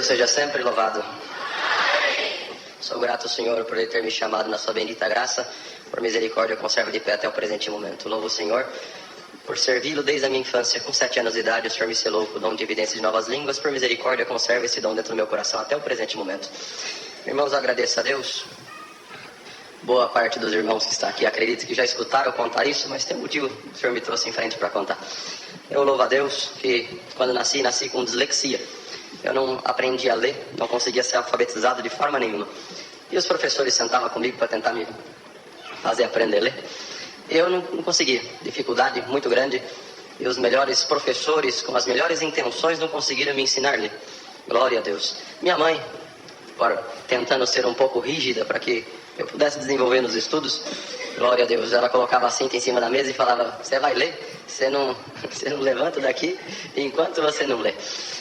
seja sempre louvado. Sou grato ao Senhor por Ele ter me chamado na sua bendita graça. Por misericórdia, eu conservo de pé até o presente momento. Louvo o Senhor por servi-lo desde a minha infância. Com 7 anos de idade, o Senhor me selou com o dom de evidência de novas línguas. Por misericórdia, eu conservo esse dom dentro do meu coração até o presente momento. Irmãos, eu agradeço a Deus. Boa parte dos irmãos que está aqui acredito que já escutaram contar isso, mas tem um motivo que o Senhor me trouxe em frente para contar. Eu louvo a Deus que quando nasci com dislexia. Eu não aprendi a ler, não conseguia ser alfabetizado de forma nenhuma. E os professores sentavam comigo para tentar me fazer aprender a ler. Eu não conseguia, dificuldade muito grande. E os melhores professores, com as melhores intenções, não conseguiram me ensinar a ler. Glória a Deus. Minha mãe, tentando ser um pouco rígida para que eu pudesse desenvolver nos estudos, glória a Deus, ela colocava a cinta em cima da mesa e falava: você vai ler? Você não levanta daqui enquanto você não lê.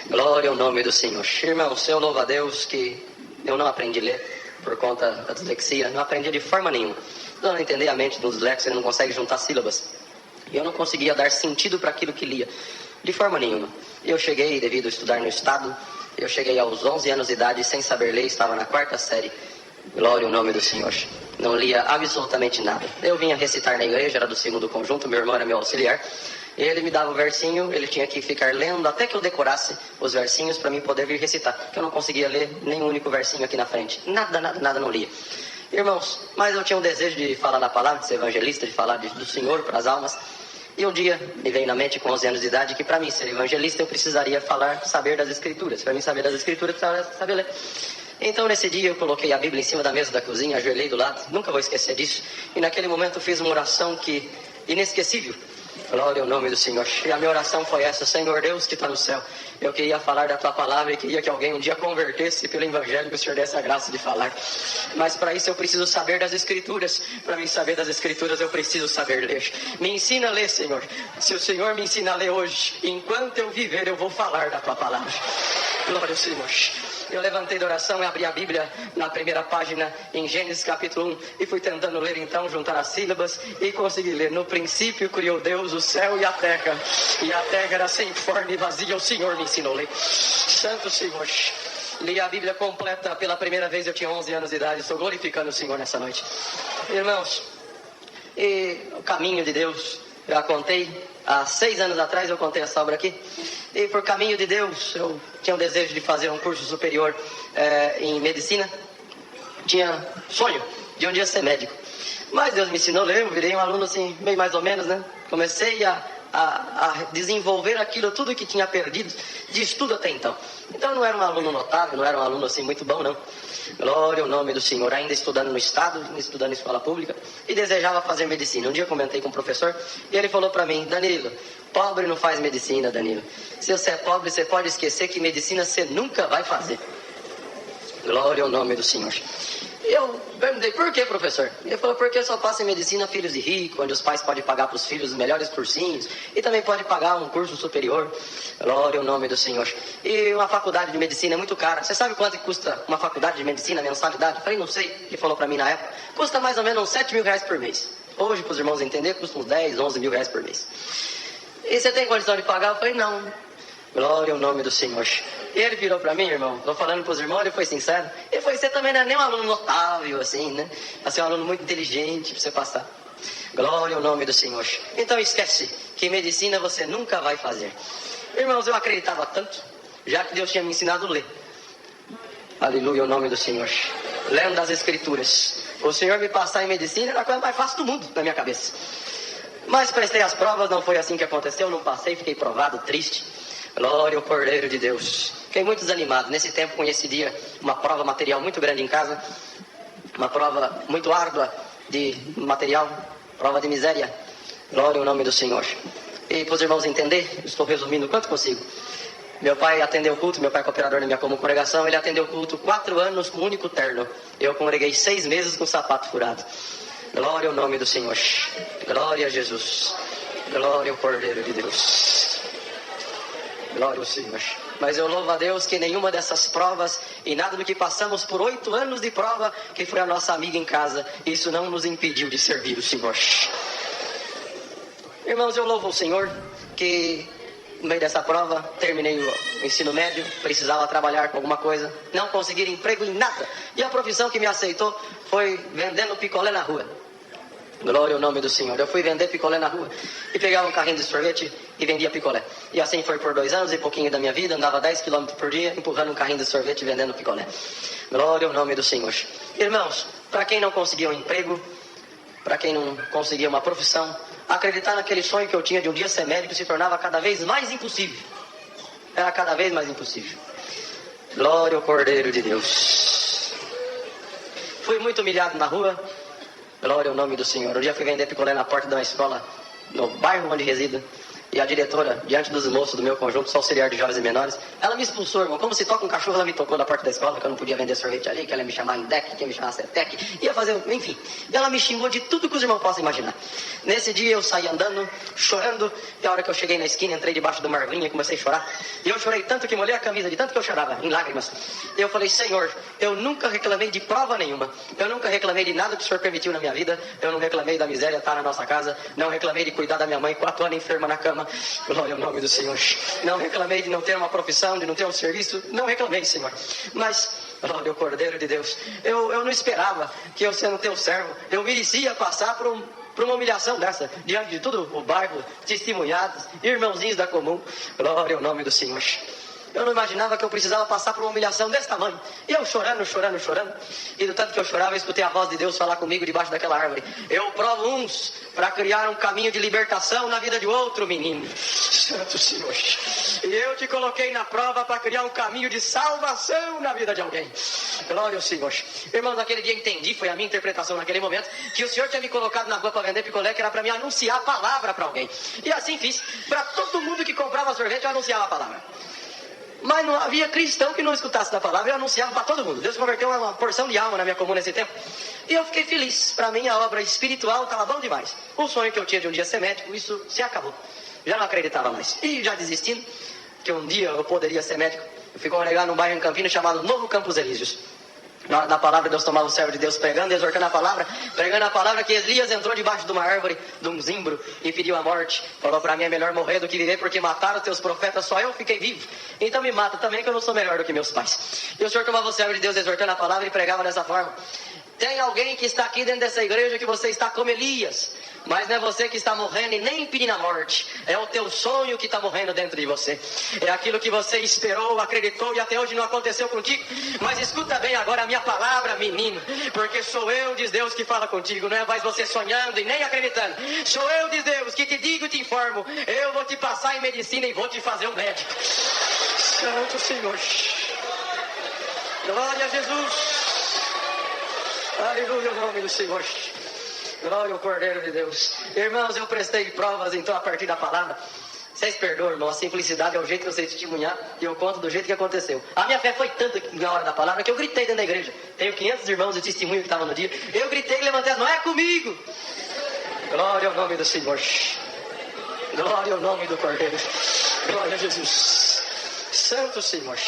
Glória ao nome do Senhor. Irmãos, eu louvo a Deus que eu não aprendi a ler por conta da dislexia, não aprendi de forma nenhuma. Eu não entendi a mente do disléxico, ele não consegue juntar sílabas. E eu não conseguia dar sentido para aquilo que lia, de forma nenhuma. Eu cheguei, devido a estudar no estado, eu cheguei aos 11 anos de idade sem saber ler, estava na 4ª série. Glória ao nome do Senhor. Não lia absolutamente nada. Eu vinha recitar na igreja, era do 2º conjunto, meu irmão era meu auxiliar. Ele me dava o versinho, ele tinha que ficar lendo até que eu decorasse os versinhos para mim poder vir recitar. Que eu não conseguia ler nem um único versinho aqui na frente. Nada não lia. Irmãos, mas eu tinha um desejo de falar da palavra, de ser evangelista, de falar do Senhor para as almas. E um dia me veio na mente, com 11 anos de idade, que para mim ser evangelista eu precisaria saber das Escrituras. Para mim saber das Escrituras, eu precisava saber ler. Então nesse dia eu coloquei a Bíblia em cima da mesa da cozinha, ajoelhei do lado, nunca vou esquecer disso. E naquele momento eu fiz uma oração inesquecível. Glória ao nome do Senhor. E a minha oração foi essa: Senhor Deus que está no céu, eu queria falar da tua palavra e queria que alguém um dia convertesse pelo evangelho, que o Senhor desse a graça de falar. Mas para isso eu preciso saber das Escrituras. Para mim saber das Escrituras eu preciso saber ler. Me ensina a ler, Senhor. Se o Senhor me ensina a ler hoje, enquanto eu viver eu vou falar da tua palavra. Glória ao Senhor. Eu levantei da oração e abri a Bíblia na primeira página, em Gênesis capítulo 1, e fui tentando ler então, juntar as sílabas, e consegui ler: no princípio criou Deus o céu e a terra era sem forma e vazia, o Senhor me ensinou a ler. Santo Senhor. Li a Bíblia completa pela primeira vez, eu tinha 11 anos de idade, estou glorificando o Senhor nessa noite. Irmãos, e o caminho de Deus, eu já contei. Há 6 anos atrás eu contei essa obra aqui. E por caminho de Deus, eu tinha o desejo de fazer um curso superior em medicina. Tinha sonho de um dia ser médico. Mas Deus me ensinou a ler, eu virei um aluno assim, meio mais ou menos, né? Comecei a desenvolver aquilo tudo que tinha perdido de estudo até então. Então eu não era um aluno notável, não era um aluno assim muito bom, não. Glória ao nome do Senhor. Ainda estudando no estado, estudando em escola pública, e desejava fazer medicina. Um dia eu comentei com o professor e ele falou para mim: Danilo, pobre não faz medicina, Danilo. Se você é pobre, você pode esquecer que medicina você nunca vai fazer. Glória ao nome do Senhor. E eu perguntei: por que, professor? Ele falou: porque só passa em medicina filhos de ricos, onde os pais podem pagar para os filhos os melhores cursinhos, e também pode pagar um curso superior. Glória ao nome do Senhor. E uma faculdade de medicina é muito cara. Você sabe quanto custa uma faculdade de medicina, mensalidade? Eu falei: não sei. Ele falou para mim na época: custa mais ou menos uns 7 mil reais por mês. Hoje, para os irmãos entenderem, custa uns 10, 11 mil reais por mês. E você tem condição de pagar? Eu falei: não. Glória ao nome do Senhor. E ele virou para mim, irmão, estou falando para os irmãos, ele foi sincero. Ele foi: você também não é nem um aluno notável, assim, né? Você é um aluno muito inteligente para você passar. Glória ao nome do Senhor. Então esquece que medicina você nunca vai fazer. Irmãos, eu acreditava tanto, já que Deus tinha me ensinado a ler. Aleluia ao nome do Senhor. Lendo das Escrituras. O Senhor me passar em medicina era a coisa mais fácil do mundo na minha cabeça. Mas prestei as provas, não foi assim que aconteceu, não passei, fiquei provado, triste. Glória ao Cordeiro de Deus. Fiquei muito desanimado. Nesse tempo coincidia uma prova material muito grande em casa. Uma prova muito árdua de material. Prova de miséria. Glória ao nome do Senhor. E para os irmãos entenderem, estou resumindo o quanto consigo. Meu pai atendeu o culto, meu pai é cooperador na minha congregação. Ele atendeu o culto 4 anos com um único terno. Eu congreguei 6 meses com sapato furado. Glória ao nome do Senhor. Glória a Jesus. Glória ao Cordeiro de Deus. Glória ao Senhor. Mas eu louvo a Deus que nenhuma dessas provas e nada do que passamos por 8 anos de prova, que foi a nossa amiga em casa, isso não nos impediu de servir o Senhor. Irmãos, eu louvo o Senhor que No meio dessa prova, terminei o ensino médio, precisava trabalhar com alguma coisa, não consegui emprego em nada. E a profissão que me aceitou foi vendendo picolé na rua. Glória ao nome do Senhor. Eu fui vender picolé na rua e pegava um carrinho de sorvete e vendia picolé. E assim foi por 2 anos e pouquinho da minha vida. Andava 10 km por dia empurrando um carrinho de sorvete e vendendo picolé. Glória ao nome do Senhor. Irmãos, para quem não conseguia um emprego, para quem não conseguia uma profissão, acreditar naquele sonho que eu tinha de um dia ser médico se tornava cada vez mais impossível. Era cada vez mais impossível. Glória ao Cordeiro de Deus. Fui muito humilhado na rua. Glória ao nome do Senhor. Um dia fui vender picolé na porta de uma escola, no bairro onde resido. E a diretora, diante dos moços do meu conjunto, sou auxiliar de jovens e menores, ela me expulsou, irmão. Como se toca um cachorro, ela me tocou na porta da escola, que eu não podia vender sorvete ali, que ela ia me chamar em deck, que ia me chamar CETEC, ia fazer, enfim. E ela me xingou de tudo que os irmãos possam imaginar. Nesse dia eu saí andando, chorando, e a hora que eu cheguei na esquina, entrei debaixo de uma arvinha e comecei a chorar. E eu chorei tanto que molhei a camisa, de tanto que eu chorava, em lágrimas. E eu falei, Senhor, eu nunca reclamei de prova nenhuma. Eu nunca reclamei de nada que o Senhor permitiu na minha vida. Eu não reclamei da miséria estar na nossa casa. Não reclamei de cuidar da minha mãe, 4 anos enferma na cama. Glória ao nome do Senhor. Não reclamei de não ter uma profissão, de não ter um serviço. Não reclamei, Senhor. Mas, glória ao Cordeiro de Deus, eu não esperava que eu, sendo teu servo, eu merecia passar por uma humilhação dessa, diante de todo o bairro, testemunhados, irmãozinhos da comum. Glória ao nome do Senhor. Eu não imaginava que eu precisava passar por uma humilhação desse tamanho. E eu chorando. E do tanto que eu chorava, eu escutei a voz de Deus falar comigo debaixo daquela árvore. Eu provo uns para criar um caminho de libertação na vida de outro menino. Santo Senhor. E eu te coloquei na prova para criar um caminho de salvação na vida de alguém. Glória ao Senhor. Irmãos, naquele dia entendi, foi a minha interpretação naquele momento, que o Senhor tinha me colocado na rua para vender picolé, que era para me anunciar a palavra para alguém. E assim fiz. Para todo mundo que comprava sorvete, eu anunciava a palavra. Mas não havia cristão que não escutasse da palavra. Eu anunciava para todo mundo. Deus converteu uma porção de alma na minha comuna nesse tempo. E eu fiquei feliz. Para mim a obra espiritual estava bom demais. O sonho que eu tinha de um dia ser médico, isso se acabou. Já não acreditava mais. E já desistindo, que um dia eu poderia ser médico, eu fui congregar num bairro em Campinas chamado Novo Campos Elíseos. Na hora da palavra, Deus tomava o servo de Deus pregando, exortando a palavra, pregando a palavra, que Elias entrou debaixo de uma árvore, de um zimbro, e pediu a morte. Falou, para mim é melhor morrer do que viver, porque mataram os teus profetas, só eu fiquei vivo. Então me mata também, que eu não sou melhor do que meus pais. E o Senhor tomava o servo de Deus exortando a palavra e pregava dessa forma. Tem alguém que está aqui dentro dessa igreja que você está como Elias, mas não é você que está morrendo e nem pedindo a morte. É o teu sonho que está morrendo dentro de você. É aquilo que você esperou, acreditou e até hoje não aconteceu contigo. Mas escuta bem agora a minha palavra, menino, porque sou eu, diz Deus, que fala contigo. Não é mais você sonhando e nem acreditando. Sou eu, diz Deus, que te digo e te informo. Eu vou te passar em medicina e vou te fazer um médico. Santo Senhor. Glória a Jesus. Aleluia, o nome do Senhor. Glória ao Cordeiro de Deus. Irmãos, eu prestei provas então a partir da palavra. Vocês perdoam, irmão, a simplicidade é o jeito que eu sei testemunhar e eu conto do jeito que aconteceu. A minha fé foi tanta na hora da palavra que eu gritei dentro da igreja. Tenho 500 irmãos de testemunho que estavam no dia. Eu gritei e levantei as mãos, é comigo. Glória ao nome do Senhor. Glória ao nome do Cordeiro. Glória a Jesus. Santo Senhor.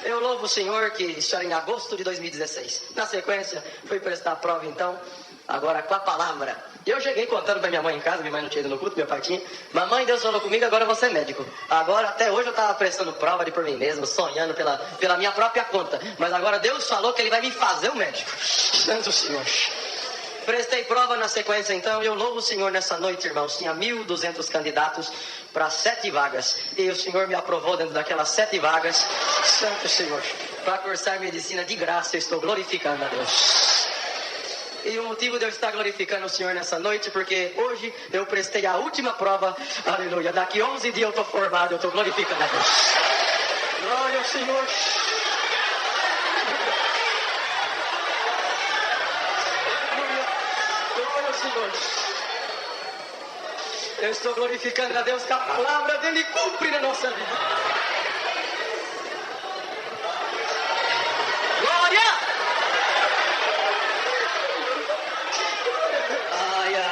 Eu louvo o Senhor que isso era em agosto de 2016. Na sequência, fui prestar a prova então, agora com a palavra. E eu cheguei contando para minha mãe em casa, minha mãe não tinha ido no culto, meu pai tinha. Mamãe, Deus falou comigo, agora eu vou ser médico. Agora, até hoje eu estava prestando prova de por mim mesmo, sonhando pela minha própria conta. Mas agora Deus falou que Ele vai me fazer um médico. Santo Senhor. Prestei prova na sequência então, e eu louvo o Senhor nessa noite, irmãos. Tinha 1.200 candidatos para 7 vagas. E o Senhor me aprovou dentro daquelas 7 vagas. Santo Senhor. Para cursar medicina de graça, eu estou glorificando a Deus. E o motivo de eu estar glorificando o Senhor nessa noite, porque hoje eu prestei a última prova. Aleluia. Daqui 11 dias eu estou formado, eu estou glorificando a Deus. Glória ao Senhor. Eu estou glorificando a Deus que a palavra dele cumpre na nossa vida. Glória! Aleluia!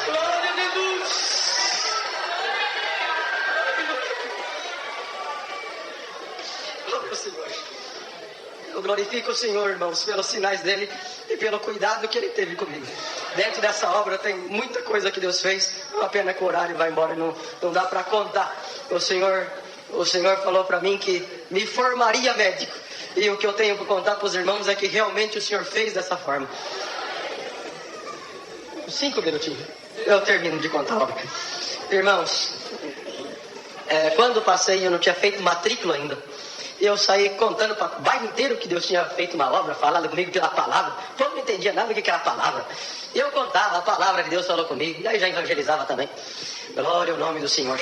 Glória a Deus! Glória ao Senhor. Eu glorifico o Senhor, irmãos, pelos sinais dele e pelo cuidado que Ele teve comigo. Dentro dessa obra tem muita coisa que Deus fez. É uma pena que o horário vai embora e não dá para contar. O Senhor falou para mim que me formaria médico. E o que eu tenho para contar para os irmãos é que realmente o Senhor fez dessa forma. 5 minutinhos. Eu termino de contar a obra. Irmãos, quando passei, eu não tinha feito matrícula ainda. Eu saí contando para o bairro inteiro que Deus tinha feito uma obra, falado comigo pela palavra. O povo não entendia nada do que era a palavra. E eu contava, a palavra de Deus falou comigo. E aí já evangelizava também. Glória ao nome do Senhor.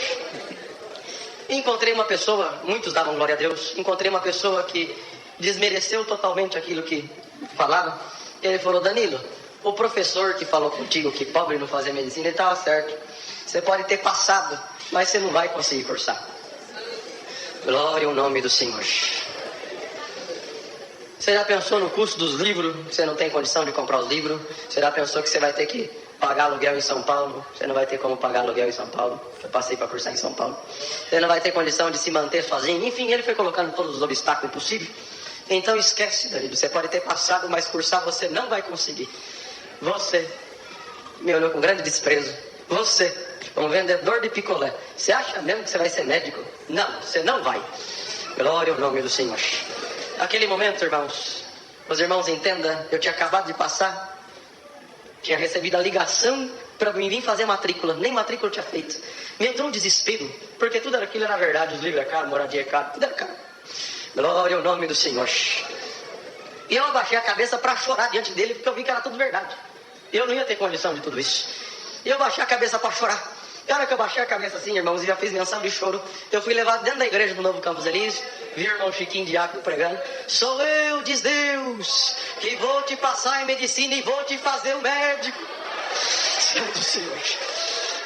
Encontrei uma pessoa, muitos davam glória a Deus. Encontrei uma pessoa que desmereceu totalmente aquilo que falava. Ele falou: Danilo, o professor que falou contigo que pobre não fazia medicina, ele estava certo. Você pode ter passado, mas você não vai conseguir cursar. Glória ao nome do Senhor. Você já pensou no custo dos livros? Você não tem condição de comprar os livros? Você já pensou que você vai ter que pagar aluguel em São Paulo? Você não vai ter como pagar aluguel em São Paulo. Eu passei para cursar em São Paulo. Você não vai ter condição de se manter sozinho. Enfim, ele foi colocando todos os obstáculos possíveis. Então esquece, Danilo. Você pode ter passado, mas cursar você não vai conseguir. Você me olhou com grande desprezo. Você, um vendedor de picolé. Você acha mesmo que você vai ser médico? Não, você não vai. Glória ao nome do Senhor. Naquele momento, irmãos, os irmãos entendam, eu tinha acabado de passar, tinha recebido a ligação para vir fazer matrícula, nem matrícula eu tinha feito. Me entrou um desespero, porque tudo aquilo era verdade, os livros eram caros, moradia é caro, tudo era caro. Glória ao nome do Senhor. E eu abaixei a cabeça para chorar diante dele, porque eu vi que era tudo verdade. Eu não ia ter condição de tudo isso. E eu baixei a cabeça para chorar. E a hora que eu baixei a cabeça assim, irmãos, e já fiz menção de choro, eu fui levado dentro da igreja do Novo Campos Elísio, vi o irmão Chiquinho Diácono pregando: sou eu, diz Deus, que vou te passar em medicina e vou te fazer um médico. Santo Senhor.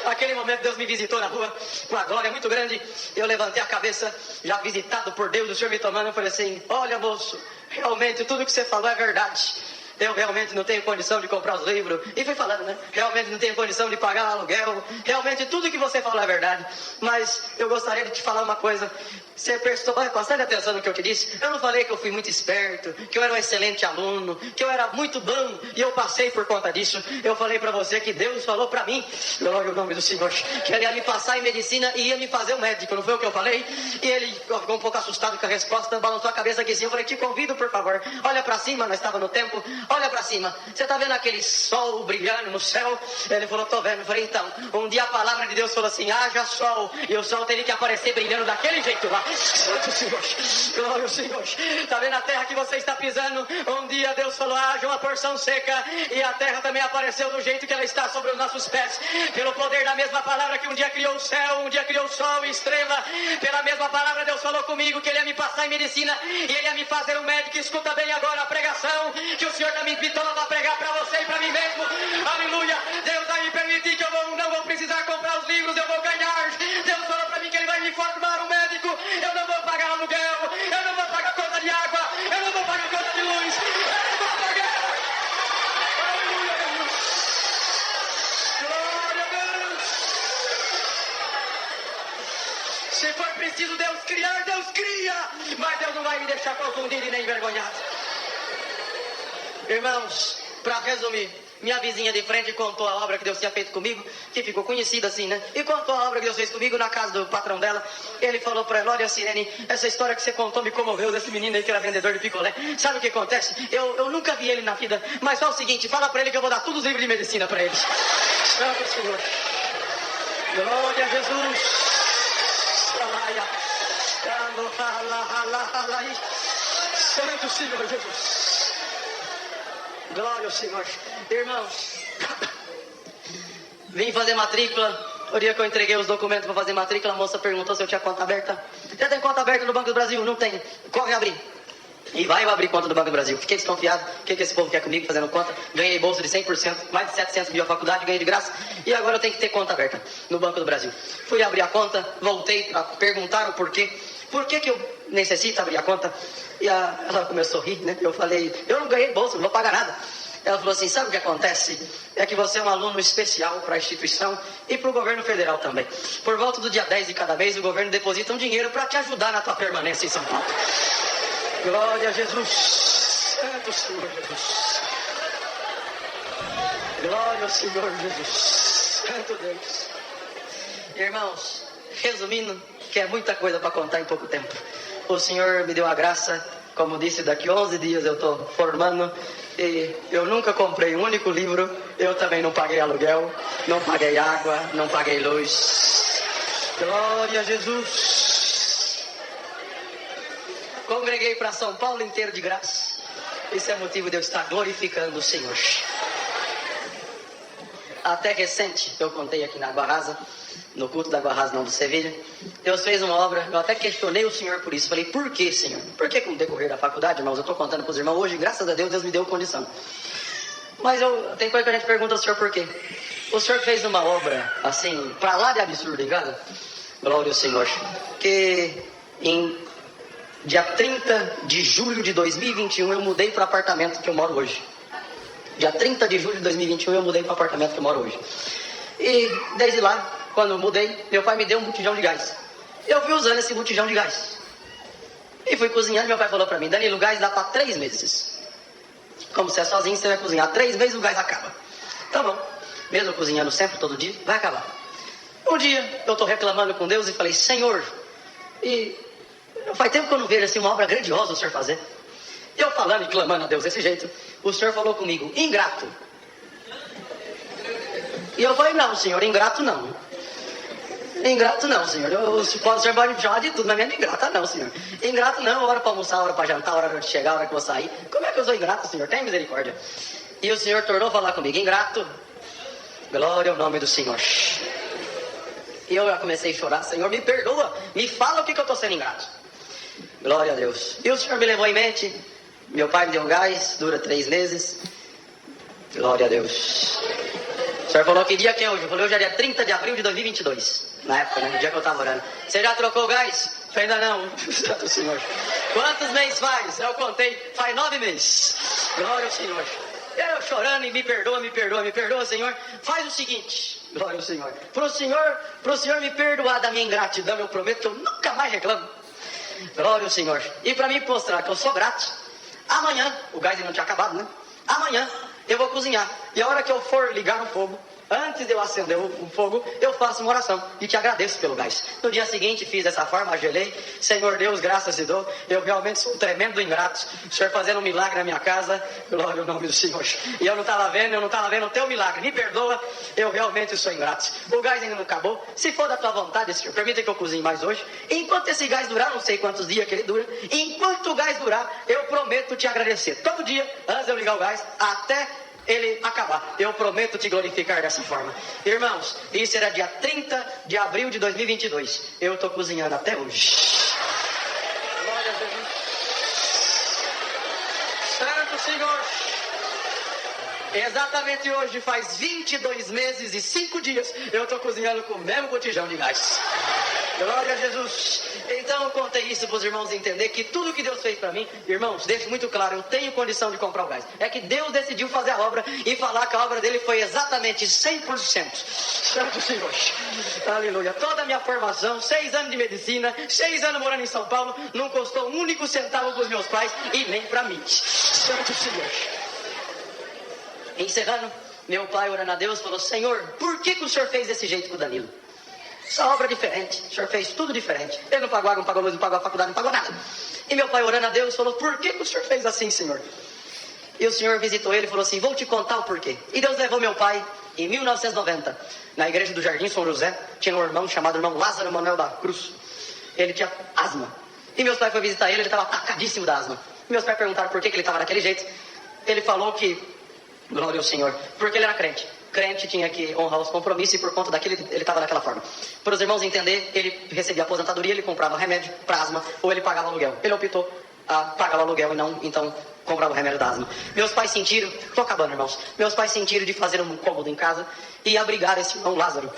Naquele momento Deus me visitou na rua, com uma glória muito grande. Eu levantei a cabeça, já visitado por Deus, o Senhor me tomando, eu falei assim: olha, moço, realmente tudo que você falou é verdade. Eu realmente não tenho condição de comprar os livros. E fui falando, né? Realmente não tenho condição de pagar o aluguel. Realmente tudo que você falou é verdade. Mas eu gostaria de te falar uma coisa. Você prestou bastante atenção no que eu te disse. Eu não falei que eu fui muito esperto, que eu era um excelente aluno, que eu era muito bom e eu passei por conta disso. Eu falei para você que Deus falou para mim, glória ao nome do Senhor, que Ele ia me passar em medicina e ia me fazer um médico. Não foi o que eu falei? E ele ficou um pouco assustado com a resposta, balançou a cabeça aqui assim. Eu falei: te convido, por favor, olha para cima. Nós estávamos no templo. Olha para cima. Você está vendo aquele sol brilhando no céu? Ele falou: tô vendo. Eu falei: então, um dia a palavra de Deus falou assim: haja sol. E o sol teria que aparecer brilhando daquele jeito lá. Santo Senhor, glória ao Senhor. Está vendo a terra que você está pisando? Um dia Deus falou: haja uma porção seca. E a terra também apareceu do jeito que ela está sobre os nossos pés. Pelo poder da mesma palavra que um dia criou o céu, um dia criou o sol e estrela. Pela mesma palavra Deus falou comigo que Ele ia me passar em medicina e Ele ia me fazer um médico. Escuta bem agora a pregação que o Senhor está me invitando a pregar para você e para mim mesmo. Aleluia. Deus vai me permitir que eu não vou precisar comprar os livros, eu vou ganhar. Deus falou para mim que Ele vai me formar um médico. Eu não vou pagar aluguel, eu não vou pagar conta de água, eu não vou pagar conta de luz, eu não vou pagar. Aleluia, Deus. Glória a Deus. Se for preciso Deus criar, Deus cria. Mas Deus não vai me deixar confundido e nem envergonhado. Irmãos, para resumir, minha vizinha de frente contou a obra que Deus tinha feito comigo, que ficou conhecida assim, né? E contou a obra que Deus fez comigo na casa do patrão dela. Ele falou para ela: olha, Sirene, essa história que você contou me comoveu, desse menino aí que era vendedor de picolé. Sabe o que acontece? Eu nunca vi ele na vida, mas fala o seguinte: fala para ele que eu vou dar todos os livros de medicina para ele. Santo Senhor. Glória a Jesus. Santo Senhor Jesus. Glória ao Senhor. Irmãos, vim fazer matrícula. O dia que eu entreguei os documentos para fazer matrícula, a moça perguntou se eu tinha conta aberta. Você tem conta aberta no Banco do Brasil? Não tenho. Corre abrir. E vai eu abrir conta do Banco do Brasil. Fiquei desconfiado. O que esse povo quer comigo fazendo conta? Ganhei bolsa de 100%, mais de 700 mil a faculdade, ganhei de graça. E agora eu tenho que ter conta aberta no Banco do Brasil. Fui abrir a conta, voltei para perguntar o porquê. Por que eu necessito abrir a conta? E ela começou a rir, né? Eu falei: eu não ganhei bolsa, não vou pagar nada. Ela falou assim: sabe o que acontece? É que você é um aluno especial para a instituição e para o governo federal também. Por volta do dia 10 de cada mês, o governo deposita um dinheiro para te ajudar na tua permanência em São Paulo. Glória a Jesus. Santo Senhor Jesus. Glória ao Senhor Jesus. Santo Deus. Irmãos, resumindo, que é muita coisa para contar em pouco tempo. O Senhor me deu a graça, como disse, daqui 11 dias eu estou formando. E eu nunca comprei um único livro. Eu também não paguei aluguel, não paguei água, não paguei luz. Glória a Jesus. Congreguei para São Paulo inteiro de graça. Isso é motivo de eu estar glorificando o Senhor. Até recente, eu contei aqui na Água Rasa, no culto da Água Rasa, não do Sevilha. Deus fez uma obra, eu até questionei o Senhor por isso. Falei, por que, Senhor? Por que com o decorrer da faculdade, irmãos, eu estou contando para os irmãos hoje, graças a Deus, Deus me deu condição. Mas tem coisa que a gente pergunta ao Senhor por quê. O Senhor fez uma obra, assim, para lá de absurdo em casa. Glória ao Senhor. Que em dia 30 de julho de 2021 eu mudei para o apartamento que eu moro hoje. Dia 30 de julho de 2021 eu mudei para o apartamento que eu moro hoje. E desde lá, quando eu mudei, meu pai me deu um botijão de gás. Eu fui usando esse botijão de gás. E fui cozinhando, meu pai falou para mim, Danilo, o gás dá para 3 meses. Como você é sozinho, você vai cozinhar 3 meses, o gás acaba. Tá bom. Mesmo cozinhando sempre, todo dia, vai acabar. Um dia, eu estou reclamando com Deus e falei, Senhor, e faz tempo que eu não vejo assim uma obra grandiosa o Senhor fazer. Eu falando e clamando a Deus desse jeito, o Senhor falou comigo, ingrato. E eu falei, não, Senhor, ingrato não. Ingrato não, Senhor. O Senhor pode me chamar de tudo, mas não é ingrata não, Senhor. Ingrato não, hora para almoçar, hora para jantar, hora de chegar, hora que eu vou sair. Como é que eu sou ingrato, Senhor? Tem misericórdia. E o Senhor tornou a falar comigo, ingrato. Glória ao nome do Senhor. E eu já comecei a chorar, Senhor, me perdoa. Me fala o que eu estou sendo ingrato. Glória a Deus. E o Senhor me levou em mente. Meu pai me deu gás, dura 3 meses. Glória a Deus. O Senhor falou que dia que é hoje? Eu falei, hoje é dia 30 de abril de 2022. Na época, né? No dia que eu estava orando. Você já trocou o gás? Eu falei, ainda não. Santo Senhor. Quantos meses faz? Eu contei. Faz 9 meses. Glória ao Senhor. Eu chorando e me perdoa, Senhor. Faz o seguinte. Glória ao Senhor. Pro Senhor me perdoar da minha ingratidão, eu prometo que eu nunca mais reclamo. Glória ao Senhor. E para mim mostrar que eu sou grato, amanhã, o gás não tinha acabado, né? Amanhã eu vou cozinhar. E a hora que eu for ligar no fogo, antes de eu acender o fogo, eu faço uma oração e te agradeço pelo gás. No dia seguinte fiz dessa forma, agelei. Senhor Deus, graças te dou. Eu realmente sou um tremendo ingrato. O Senhor fazendo um milagre na minha casa. Glória ao nome do Senhor. E eu não estava vendo o teu milagre. Me perdoa, eu realmente sou ingrato. O gás ainda não acabou. Se for da tua vontade, Senhor, permita que eu cozinhe mais hoje. Enquanto esse gás durar, não sei quantos dias que ele dura. Enquanto o gás durar, eu prometo te agradecer. Todo dia, antes de eu ligar o gás, até ele acabar. Eu prometo te glorificar dessa forma. Irmãos, isso era dia 30 de abril de 2022. Eu estou cozinhando até hoje. Glória a Deus. Santo Senhor. Exatamente hoje faz 22 meses e 5 dias eu estou cozinhando com o mesmo botijão de gás. Glória a Jesus. Então eu contei isso para os irmãos entender que tudo que Deus fez para mim, irmãos, deixe muito claro, eu tenho condição de comprar o gás. É que Deus decidiu fazer a obra e falar que a obra dele foi exatamente 100%. Santo Senhor. Aleluia. Toda a minha formação, 6 anos de medicina, 6 anos morando em São Paulo, não custou um único centavo para os meus pais e nem para mim. Santo Senhor. Encerrando, meu pai orando a Deus falou, Senhor, por que o Senhor fez desse jeito com o Danilo? Essa obra é diferente, o Senhor fez tudo diferente. Ele não pagou água, não pagou luz, não pagou a faculdade, não pagou nada. E meu pai orando a Deus falou, por que o Senhor fez assim, Senhor? E o Senhor visitou ele e falou assim, vou te contar o porquê. E Deus levou meu pai em 1990, na igreja do Jardim São José, tinha um irmão chamado irmão Lázaro Manuel da Cruz. Ele tinha asma. E meus pais foram visitar ele estava atacadíssimo da asma. E meus pais perguntaram por que ele estava daquele jeito. Ele falou que, glória ao Senhor, porque ele era crente. Crente tinha que honrar os compromissos e por conta daquilo ele estava daquela forma. Para os irmãos entenderem, ele recebia aposentadoria, ele comprava remédio para asma ou ele pagava aluguel. Ele optou a pagar o aluguel e não, então, comprava o remédio da asma. Meus pais sentiram, estou acabando, irmãos, meus pais sentiram de fazer um cômodo em casa e abrigar esse irmão Lázaro.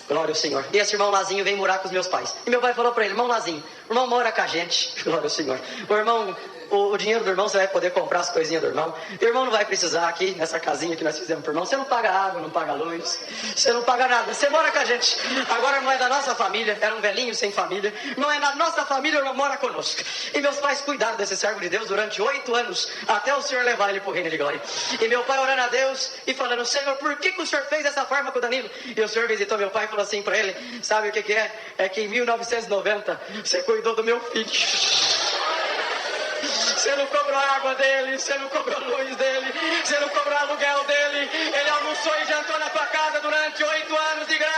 Glória ao Senhor. E esse irmão Lazinho vem morar com os meus pais. E meu pai falou para ele, irmão Lazinho, o irmão mora com a gente. Glória ao Senhor. O irmão, o dinheiro do irmão, você vai poder comprar as coisinhas do irmão. O irmão não vai precisar aqui, nessa casinha que nós fizemos pro irmão. Você não paga água, não paga luz. Você não paga nada. Você mora com a gente. Agora não é da nossa família. Era um velhinho sem família. Não é na nossa família, o irmão mora conosco. E meus pais cuidaram desse servo de Deus durante 8 anos. Até o Senhor levar ele pro reino de glória. E meu pai orando a Deus e falando, Senhor, por que o Senhor fez dessa forma com o Danilo? E o Senhor visitou meu pai e falou assim para ele, sabe o que é? É que em 1990 você cuidou do meu filho. Você não cobrou a água dele, você não cobrou a luz dele, você não cobrou o aluguel dele. Ele almoçou e jantou na tua casa durante 8 anos de graça.